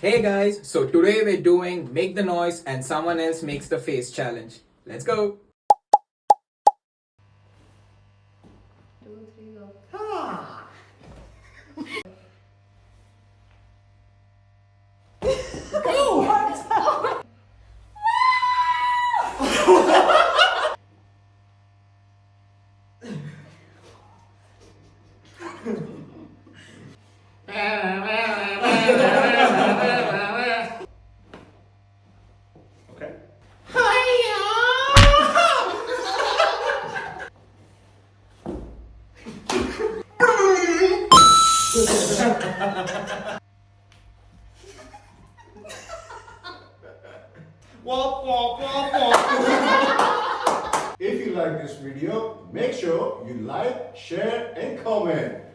Hey guys, so today we're doing make the noise and someone else makes the face challenge. Let's go. 2, 3, go. Okay. Wop, wop, wop, wop. If you like this video, make sure you like, share, and comment.